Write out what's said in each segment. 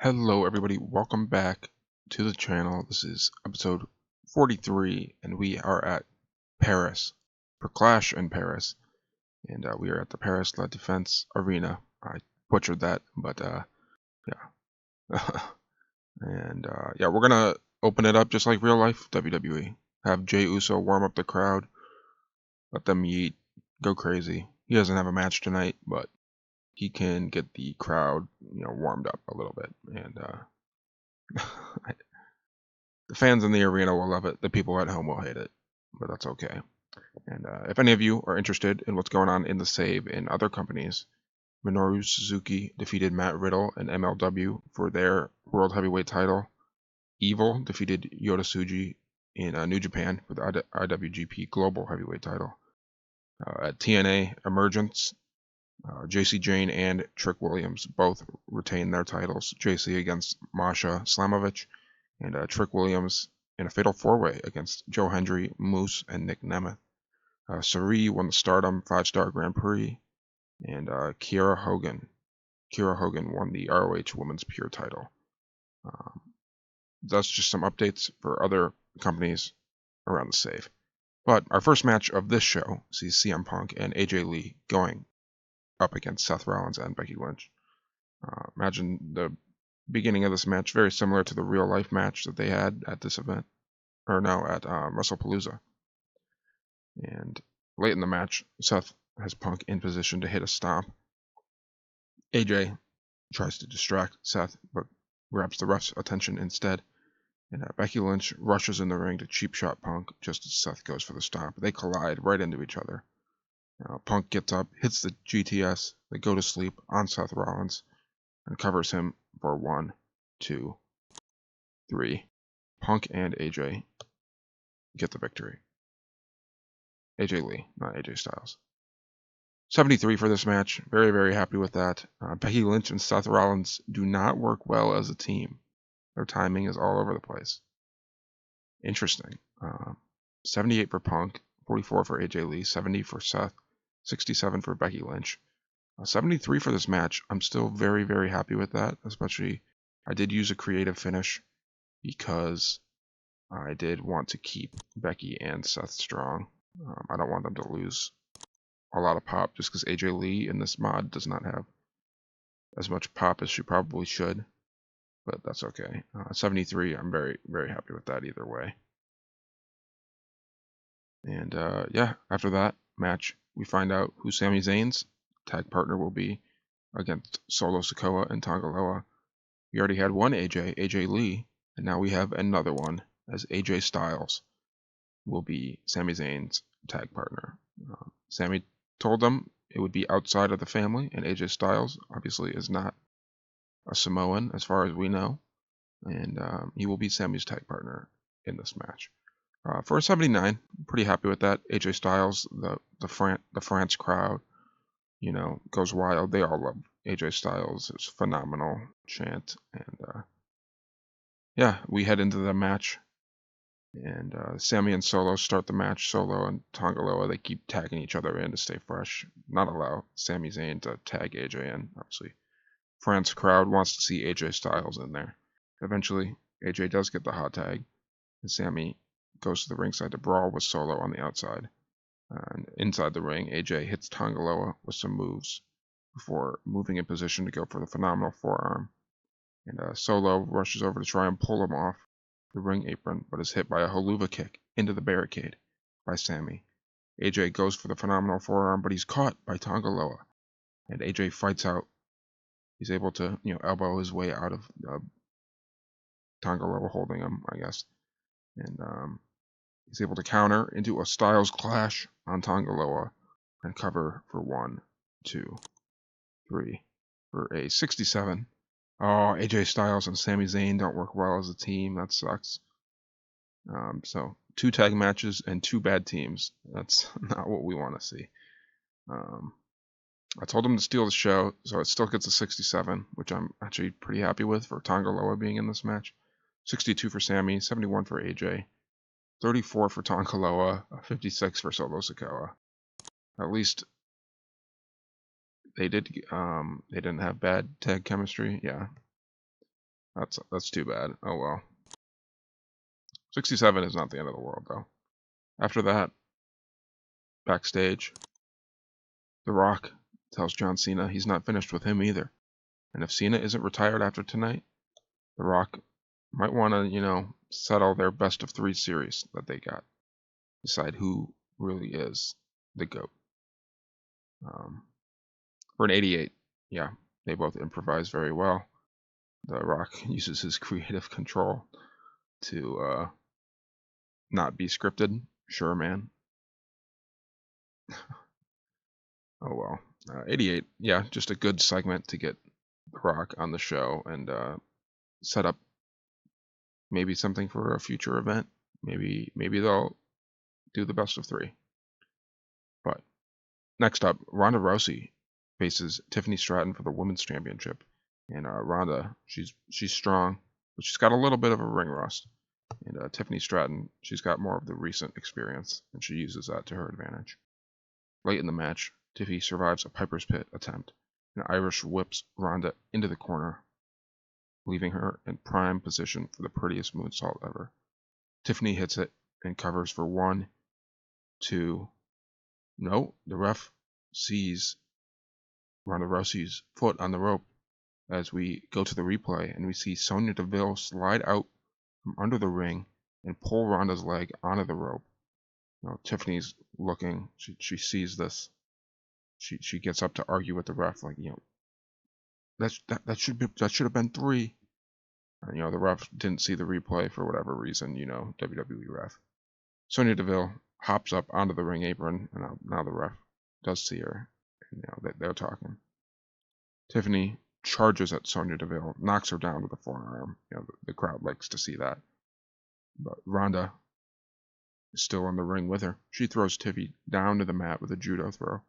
Hello everybody, welcome back to the channel. This is episode 43 and we are at Paris for Clash in Paris, and we are at the Paris La Defense Arena. I butchered that, but yeah. And yeah, we're gonna open it up just like real life WWE. Have Jey Uso warm up the crowd, let them yeet, go crazy. He doesn't have a match tonight, but he can get the crowd, warmed up a little bit, and the fans in the arena will love it. The people at home will hate it, but that's okay. And if any of you are interested in what's going on in the Save in other companies, Minoru Suzuki defeated Matt Riddle and MLW for their World Heavyweight title. Evil defeated Yota Tsuji in New Japan for the IWGP Global Heavyweight title. At TNA Emergence, JC Jane and Trick Williams both retained their titles. JC against Masha Slamovich, and Trick Williams in a fatal four-way against Joe Hendry, Moose, and Nick Nemeth. Sari won the Stardom 5-star Grand Prix, and Kiera Hogan won the ROH Women's Pure title. That's just some updates for other companies around the Save. But our first match of this show sees CM Punk and AJ Lee going up against Seth Rollins and Becky Lynch. Imagine the beginning of this match very similar to the real life match that they had at this event, or no, at WrestlePalooza. And late in the match, Seth has Punk in position to hit a stomp. AJ tries to distract Seth, but grabs the ref's attention instead. And Becky Lynch rushes in the ring to cheap shot Punk just as Seth goes for the stomp. They collide right into each other. Punk gets up, hits the GTS, they go to sleep on Seth Rollins, and covers him for 1, 2, 3. Punk and AJ get the victory. AJ Lee, not AJ Styles. 73 for this match. Very, very happy with that. Becky Lynch and Seth Rollins do not work well as a team. Their timing is all over the place. Interesting. 78 for Punk, 44 for AJ Lee, 70 for Seth, 67 for Becky Lynch. 73 for this match. I'm still very, very happy with that. Especially, I did use a creative finish because I did want to keep Becky and Seth strong. I don't want them to lose a lot of pop just because AJ Lee in this mod does not have as much pop as she probably should. But that's okay. 73, I'm very, very happy with that either way. And yeah, after that match, we find out who Sami Zayn's tag partner will be against Solo Sikoa and Tonga Loa. We already had one AJ Lee, and now we have another one, as AJ Styles will be Sami Zayn's tag partner. Sami told them it would be outside of the family, and AJ Styles obviously is not a Samoan as far as we know, and he will be Sami's tag partner in this match. For a 79, I'm pretty happy with that. AJ Styles, the France crowd, goes wild. They all love AJ Styles. It's phenomenal chant, and yeah, we head into the match, and Sami and Solo start the match. Solo and Tonga Loa, they keep tagging each other in to stay fresh. Not allow Sami Zayn to tag AJ in, obviously. France crowd wants to see AJ Styles in there. Eventually, AJ does get the hot tag, and Sami goes to the ringside to brawl with Solo on the outside. And inside the ring, AJ hits Tonga Loa with some moves before moving in position to go for the phenomenal forearm. And Solo rushes over to try and pull him off the ring apron, but is hit by a haluva kick into the barricade by Sami. AJ goes for the phenomenal forearm, but he's caught by Tonga Loa. And AJ fights out. He's able to, elbow his way out of Tonga Loa holding him, I guess. And he's able to counter into a Styles Clash on Tonga Loa and cover for 1, 2, 3 for a 67. Oh, AJ Styles and Sami Zayn don't work well as a team. That sucks. So 2 tag matches and 2 bad teams. That's not what we want to see. I told him to steal the show, so it still gets a 67, which I'm actually pretty happy with for Tonga Loa being in this match. 62 for Sami, 71 for AJ, 34 for Tonga Loa, 56 for Solo Sikoa. At least they didn't have bad tag chemistry. Yeah. That's too bad. Oh well. 67 is not the end of the world, though. After that, backstage, The Rock tells John Cena he's not finished with him either. And if Cena isn't retired after tonight, The Rock might want to, settle their best of 3 series that they got. Decide who really is the GOAT. For an 88, yeah, they both improvise very well. The Rock uses his creative control to not be scripted. Sure, man. Oh well. 88, yeah, just a good segment to get The Rock on the show and set up maybe something for a future event. Maybe they'll do the best of 3. But next up, Ronda Rousey faces Tiffany Stratton for the Women's Championship. And Ronda, she's strong, but she's got a little bit of a ring rust. And Tiffany Stratton, she's got more of the recent experience, and she uses that to her advantage. Late in the match, Tiffy survives a Piper's Pit attempt, and Irish whips Ronda into the corner, leaving her in prime position for the prettiest moonsault ever. Tiffany hits it and covers for 1, 2. No, the ref sees Ronda Rousey's foot on the rope as we go to the replay, and we see Sonya Deville slide out from under the ring and pull Ronda's leg onto the rope. Tiffany's looking. She sees this. She gets up to argue with the ref, like, that should have been 3. The ref didn't see the replay for whatever reason. WWE ref. Sonya Deville hops up onto the ring apron, and now the ref does see her, and they're talking. Tiffany charges at Sonya Deville, knocks her down with a forearm. The crowd likes to see that. But Ronda is still in the ring with her. She throws Tiffy down to the mat with a judo throw,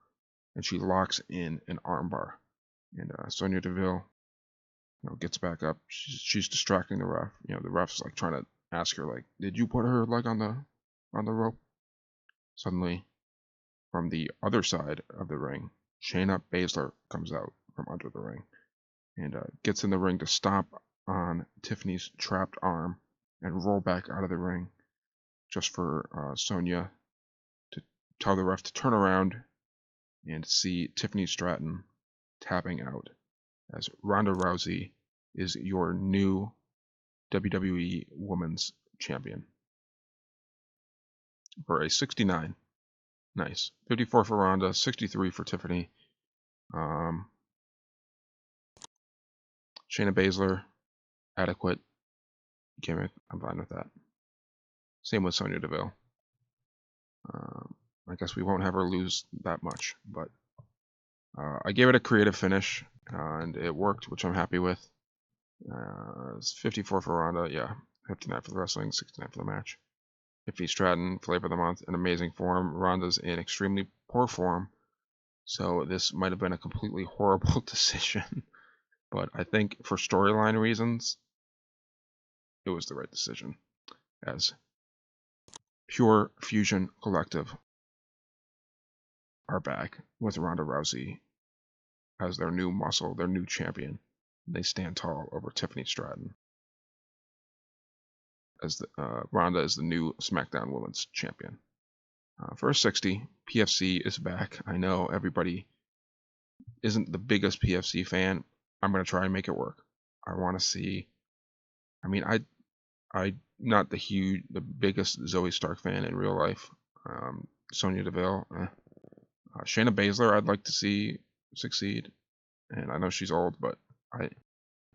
and she locks in an armbar. And Sonya Deville, gets back up. She's distracting the ref. The ref's like trying to ask her, like, did you put her leg on the rope? Suddenly, from the other side of the ring, Shayna Baszler comes out from under the ring and gets in the ring to stomp on Tiffany's trapped arm and roll back out of the ring, just for Sonya to tell the ref to turn around and see Tiffany Stratton tapping out, as Ronda Rousey is your new WWE Women's Champion for a 69. Nice. 54 for Ronda, 63 for Tiffany. Shayna Baszler, adequate gimmick. I'm fine with that. Same with Sonya Deville. I guess we won't have her lose that much, but I gave it a creative finish, and it worked, which I'm happy with. It's 54 for Ronda, yeah. 59 for the wrestling, 69 for the match. Tiffany Stratton, flavor of the month, in amazing form. Ronda's in extremely poor form, so this might have been a completely horrible decision. But I think for storyline reasons, it was the right decision, as Pure Fusion Collective are back with Ronda Rousey as their new muscle, their new champion. They stand tall over Tiffany Stratton, as Ronda is the new SmackDown Women's Champion. For a 60, PFC is back. I know everybody isn't the biggest PFC fan. I'm going to try and make it work. I want to see. I mean, I'm not the biggest Zoe Stark fan in real life. Sonya Deville, Shayna Baszler, I'd like to see succeed. And I know she's old, but I'm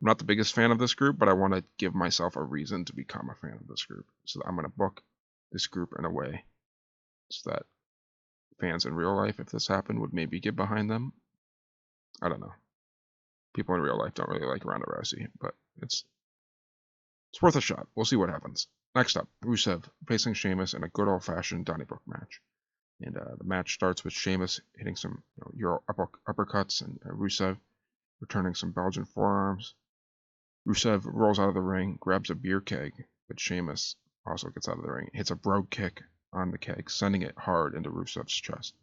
not the biggest fan of this group, but I want to give myself a reason to become a fan of this group. So I'm going to book this group in a way so that fans in real life, if this happened, would maybe get behind them. I don't know. People in real life don't really like Ronda Rousey, but it's worth a shot. We'll see what happens. Next up, Rusev facing Sheamus in a good old-fashioned Donnybrook match. And the match starts with Sheamus hitting some Euro uppercuts and Rusev returning some Belgian forearms. Rusev rolls out of the ring, grabs a beer keg, but Sheamus also gets out of the ring, hits a brogue kick on the keg, sending it hard into Rusev's chest.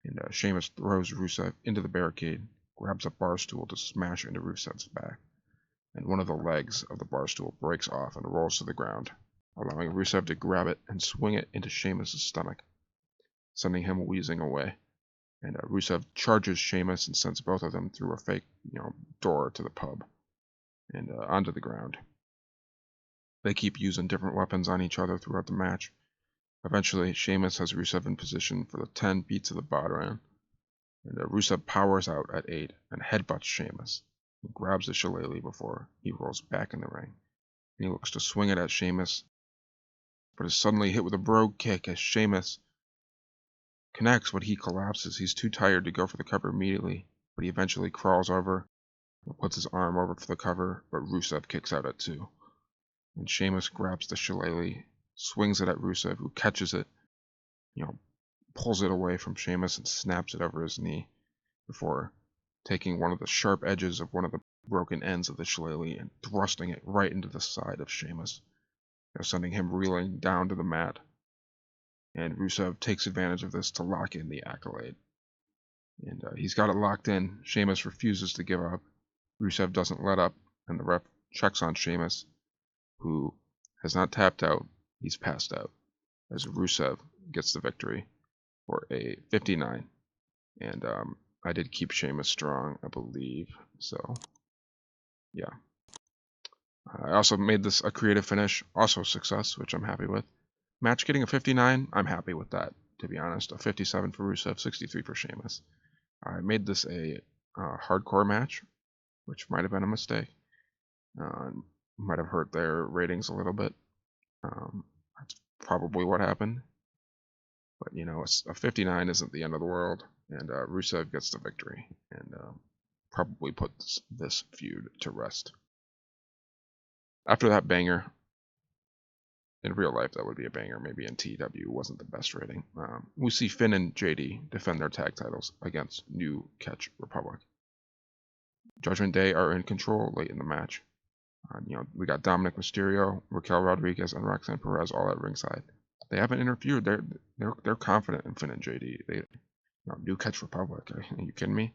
And Sheamus throws Rusev into the barricade, grabs a bar stool to smash into Rusev's back. and one of the legs of the bar stool breaks off and rolls to the ground, allowing Rusev to grab it and swing it into Sheamus' stomach, sending him wheezing away. And Rusev charges Sheamus and sends both of them through a fake, door to the pub and onto the ground. They keep using different weapons on each other throughout the match. Eventually, Sheamus has Rusev in position for the 10 beats of the Bodhrán, and Rusev powers out at 8 and headbutts Sheamus. He grabs the shillelagh before he rolls back in the ring. And he looks to swing it at Sheamus, but is suddenly hit with a brogue kick as Sheamus connects, but he collapses. He's too tired to go for the cover immediately, but he eventually crawls over and puts his arm over for the cover, but Rusev kicks out at 2. And Sheamus grabs the shillelagh, swings it at Rusev, who catches it, pulls it away from Sheamus and snaps it over his knee before taking one of the sharp edges of one of the broken ends of the shillelagh and thrusting it right into the side of Sheamus, sending him reeling down to the mat. And Rusev takes advantage of this to lock in the accolade. And he's got it locked in. Sheamus refuses to give up. Rusev doesn't let up, and the ref checks on Sheamus, who has not tapped out. He's passed out, as Rusev gets the victory for a 59. And I did keep Sheamus strong, I believe. So, yeah. I also made this a creative finish, also a success, which I'm happy with. Match getting a 59, I'm happy with that, to be honest. A 57 for Rusev, 63 for Sheamus. I made this a hardcore match, which might have been a mistake. Might have hurt their ratings a little bit. That's probably what happened. But, a 59 isn't the end of the world, and Rusev gets the victory, and probably puts this feud to rest. After that banger, in real life that would be a banger, maybe in TEW wasn't the best rating. We see Finn and JD defend their tag titles against New Catch Republic. Judgment Day are in control late in the match. We got Dominic Mysterio, Raquel Rodriguez, and Roxanne Perez all at ringside. They haven't interfered. They're confident in Finn and JD. New Catch Republic. Are you kidding me?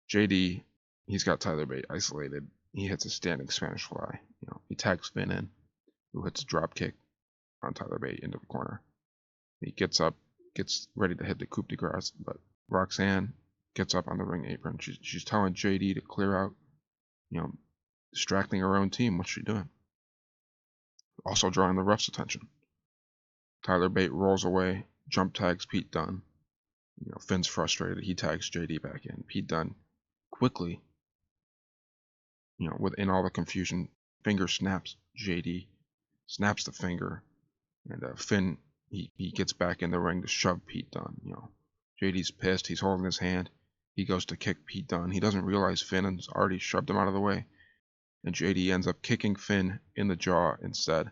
JD, he's got Tyler Bate isolated. He hits a standing Spanish fly. He tags Finn in, who hits a drop kick on Tyler Bate into the corner. He gets up, gets ready to hit the coup de grace, but Roxanne gets up on the ring apron. She's telling JD to clear out, distracting her own team. What's she doing? Also drawing the ref's attention. Tyler Bate rolls away, jump tags Pete Dunne. Finn's frustrated. He tags JD back in. Pete Dunne quickly, within all the confusion, finger snaps JD, snaps the finger, and Finn, he gets back in the ring to shove Pete Dunne. JD's pissed. He's holding his hand. He goes to kick Pete Dunne. He doesn't realize Finn has already shoved him out of the way, and JD ends up kicking Finn in the jaw instead.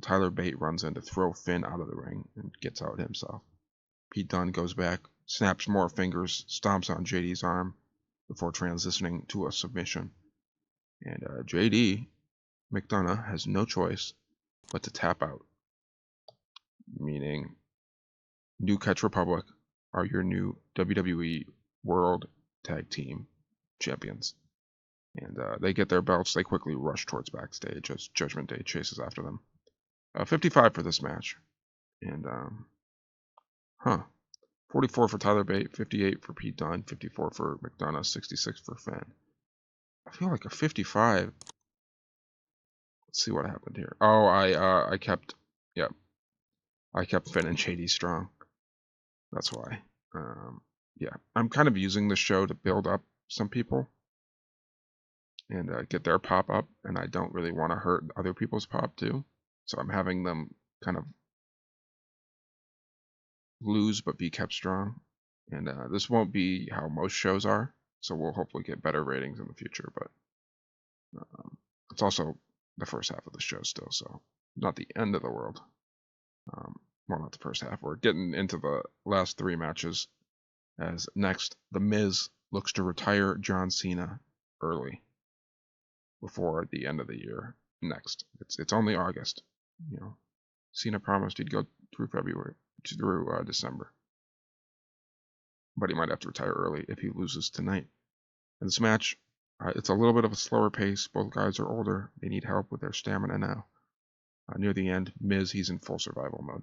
Tyler Bate runs in to throw Finn out of the ring and gets out himself. Pete Dunne goes back, snaps more fingers, stomps on JD's arm before transitioning to a submission. And JD McDonough has no choice but to tap out, meaning New Catch Republic are your new WWE World Tag Team Champions. And they get their belts. They quickly rush towards backstage as Judgment Day chases after them. 55 for this match. And, 44 for Tyler Bate, 58 for Pete Dunne, 54 for McDonough, 66 for Finn. I feel like a 55. Let's see what happened here. Oh, I kept Finn and JD strong. That's why. I'm kind of using this show to build up some people and get their pop up, and I don't really want to hurt other people's pop too. So I'm having them kind of lose but be kept strong. And this won't be how most shows are, so we'll hopefully get better ratings in the future. But it's also the first half of the show still, so not the end of the world. Well, not the first half. We're getting into the last 3 matches. As next, The Miz looks to retire John Cena early before the end of the year. Next, it's only August. Cena promised he'd go through December, but he might have to retire early if he loses tonight. In this match, It's a little bit of a slower pace. Both guys are older. They need help with their stamina now. Near the end, Miz, he's in full survival mode.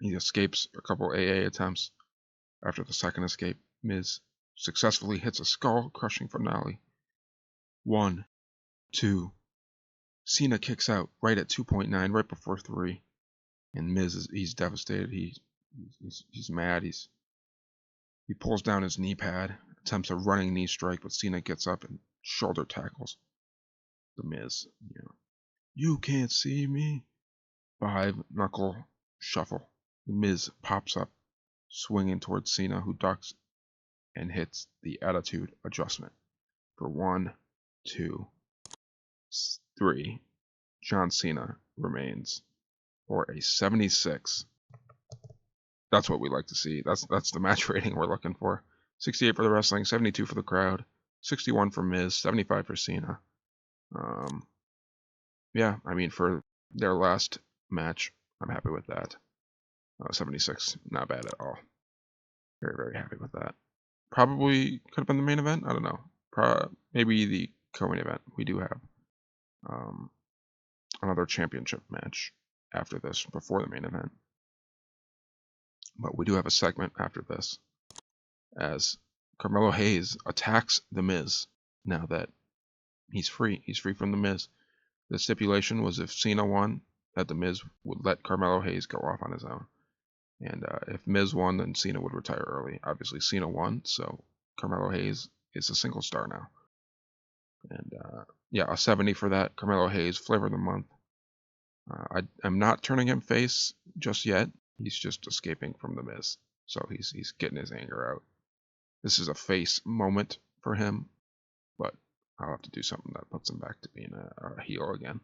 He escapes a couple AA attempts. After the second escape, Miz successfully hits a skull-crushing finale. 1, 2. Cena kicks out right at 2.9, right before 3. And Miz, he's devastated. He's mad. He pulls down his knee pad, attempts a running knee strike, but Cena gets up and shoulder tackles the Miz. You can't see me. 5-knuckle shuffle. The Miz pops up, swinging towards Cena, who ducks and hits the attitude adjustment for 1, 2, 3. John Cena remains for a 76. That's what we like to see. That's the match rating we're looking for. 68 for the wrestling, 72 for the crowd, 61 for Miz, 75 for Cena. Yeah, I mean, for their last match, I'm happy with that. 76, not bad at all. Very, very happy with that. Probably could have been the main event. I don't know. Maybe the co-main event. We do have another championship match after this, before the main event. But we do have a segment after this, as Carmelo Hayes attacks The Miz now that he's free. He's free from The Miz. The stipulation was if Cena won, that The Miz would let Carmelo Hayes go off on his own. And if Miz won, then Cena would retire early. Obviously, Cena won, so Carmelo Hayes is a single star now. And yeah, a 70 for that. Carmelo Hayes, flavor of the month. I'm not turning him face just yet. He's just escaping from The Miz. So he's getting his anger out. This is a face moment for him, but I'll have to do something that puts him back to being a heel again.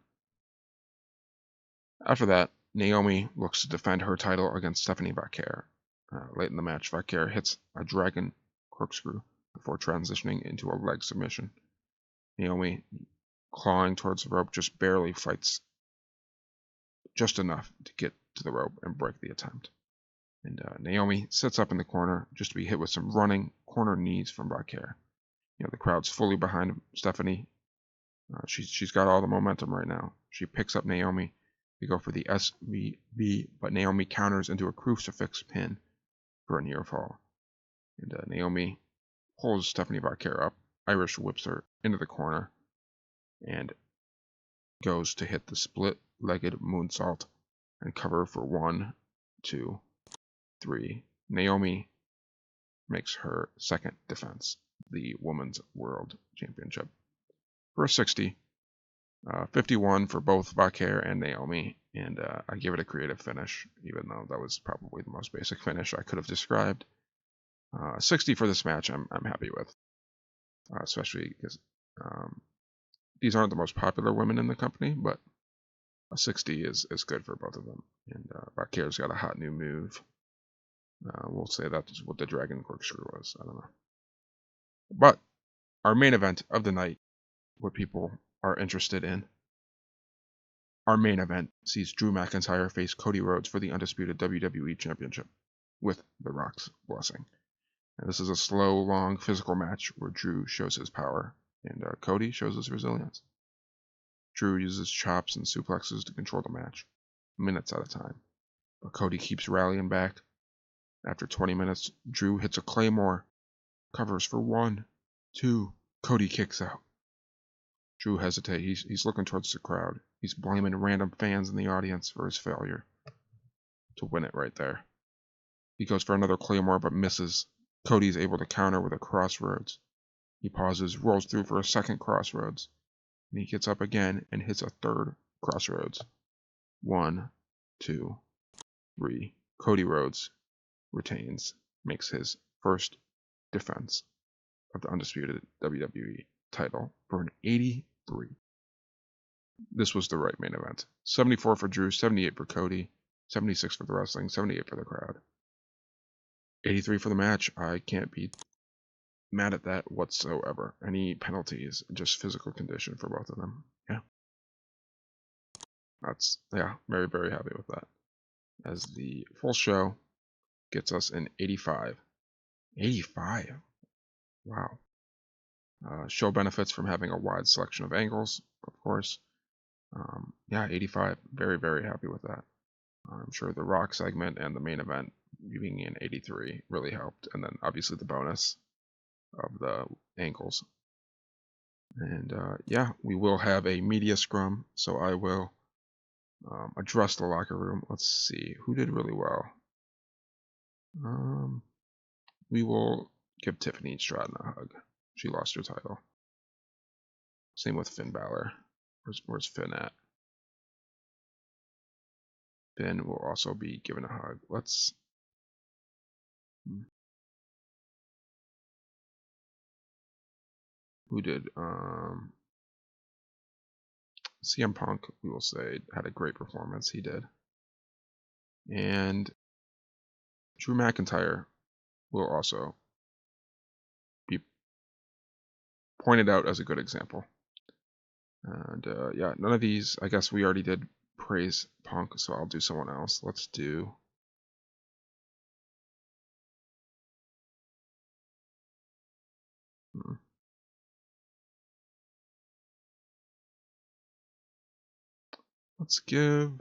After that, Naomi looks to defend her title against Stephanie Vaquer. Late in the match, Vaquer hits a dragon corkscrew before transitioning into a leg submission. Naomi, clawing towards the rope, just barely fights just enough to get to the rope and break the attempt. And Naomi sits up in the corner just to be hit with some running corner knees from Vaquer. The crowd's fully behind Stephanie. She's got all the momentum right now. She picks up Naomi. We go for the SVB, but Naomi counters into a crucifix pin for a near fall. And Naomi pulls Stephanie Vaquer up, Irish whips her into the corner, and goes to hit the split-legged moonsault and cover for 1, 2, 3. Naomi makes her second defense, the Women's World Championship, for a 60. 51 for both Vaquer and Naomi, and I give it a creative finish, even though that was probably the most basic finish I could have described. 60 for this match, I'm happy with, especially because these aren't the most popular women in the company, but a 60 is good for both of them. And Vaquer's got a hot new move. We'll say that's what the Dragon Corkscrew was. I don't know. But our main event of the night, what people are interested in. Our main event sees Drew McIntyre face Cody Rhodes for the undisputed WWE Championship with The Rock's blessing. And this is a slow, long, physical match where Drew shows his power and Cody shows his resilience. Drew uses chops and suplexes to control the match, minutes at a time. But Cody keeps rallying back. After 20 minutes, Drew hits a Claymore, covers for 1, 2. Cody kicks out. Drew hesitates. He's looking towards the crowd. He's blaming random fans in the audience for his failure to win it right there. He goes for another Claymore but misses. Cody's able to counter with a Crossroads. He pauses, rolls through for a second Crossroads, and he gets up again and hits a third Crossroads. 1, 2, 3. Cody Rhodes retains, makes his first defense of the undisputed WWE title for an 83. This was the right main event. 74 for Drew, 78 for Cody, 76 for the wrestling, 78 for the crowd. 83 for the match. I can't be mad at that whatsoever. Any penalties, just physical condition for both of them. Yeah, very, very happy with that. As the full show gets us an 85. 85? Wow. Show benefits from having a wide selection of angles, of course. Yeah, 85. Very, very happy with that. I'm sure the Rock segment and the main event being in 83 really helped. And then obviously the bonus of the angles. And yeah, we will have a media scrum, so I will address the locker room. Let's see who did really well. We will give Tiffany Stratton a hug. She lost her title. Same with Finn Balor. Where's Finn at? Finn will also be given a hug. Let's. Who did? CM Punk, we will say, had a great performance. He did. And Drew McIntyre will also be pointed out as a good example. And yeah, none of these, I guess we already did praise Punk, so I'll do someone else. Let's do. Let's give.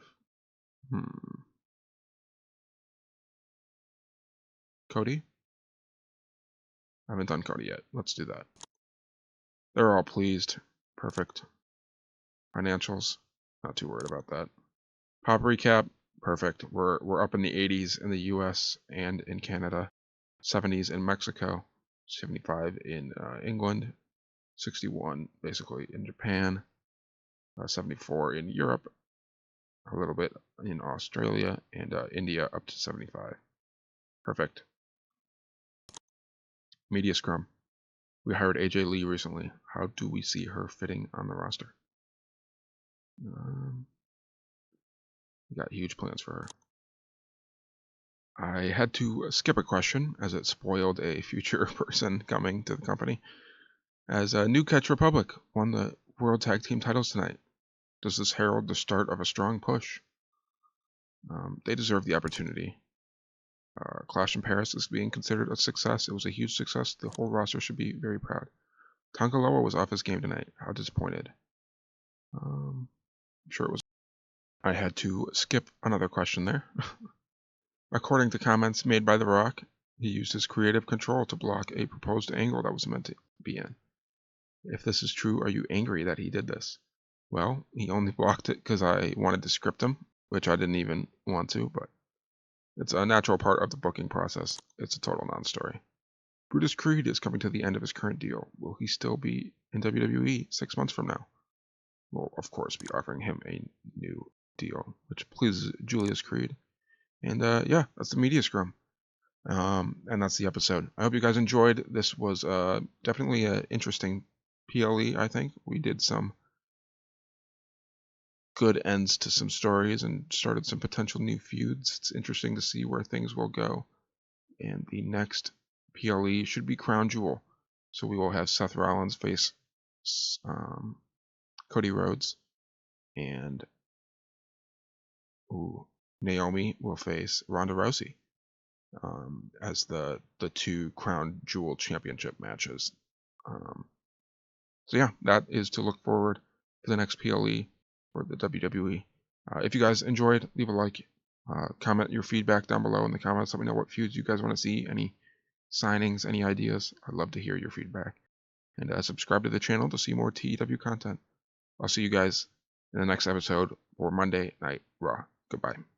Cody? I haven't done Cody yet. Let's do that. They're all pleased. Perfect. Financials. Not too worried about that. Pop recap. Perfect. We're up in the 80s in the US and in Canada. 70s in Mexico. 75 in England. 61 basically in Japan. 74 in Europe. A little bit in Australia. And India up to 75. Perfect. Media scrum. We hired AJ Lee recently. How do we see her fitting on the roster? We got huge plans for her. I had to skip a question as it spoiled a future person coming to the company. As New Catch Republic won the World Tag Team titles tonight, does this herald the start of a strong push? They deserve the opportunity. Clash in Paris is being considered a success. It was a huge success. The whole roster should be very proud. Tonka Loa was off his game tonight. How disappointed. I'm sure it was. I had to skip another question there. According to comments made by The Rock, he used his creative control to block a proposed angle that was meant to be in. If this is true, are you angry that he did this? Well, he only blocked it because I wanted to script him, which I didn't even want to, but it's a natural part of the booking process. It's a total non-story. Brutus Creed is coming to the end of his current deal. Will he still be in WWE 6 months from now? We'll, of course, be offering him a new deal, which pleases Julius Creed. And yeah, that's the media scrum. And that's the episode. I hope you guys enjoyed. This was definitely an interesting PLE, I think. We did some good ends to some stories and started some potential new feuds. It's interesting to see where things will go. And the next PLE should be Crown Jewel. So we will have Seth Rollins face Cody Rhodes. And Naomi will face Ronda Rousey. As the two Crown Jewel Championship matches. So yeah, that is to look forward to the next PLE for the WWE. If you guys enjoyed, leave a like, comment your feedback down below in the comments. Let me know what feuds you guys want to see, any signings, any ideas. I'd love to hear your feedback. And subscribe to the channel to see more TEW content. I'll see you guys in the next episode for Monday Night Raw. Goodbye.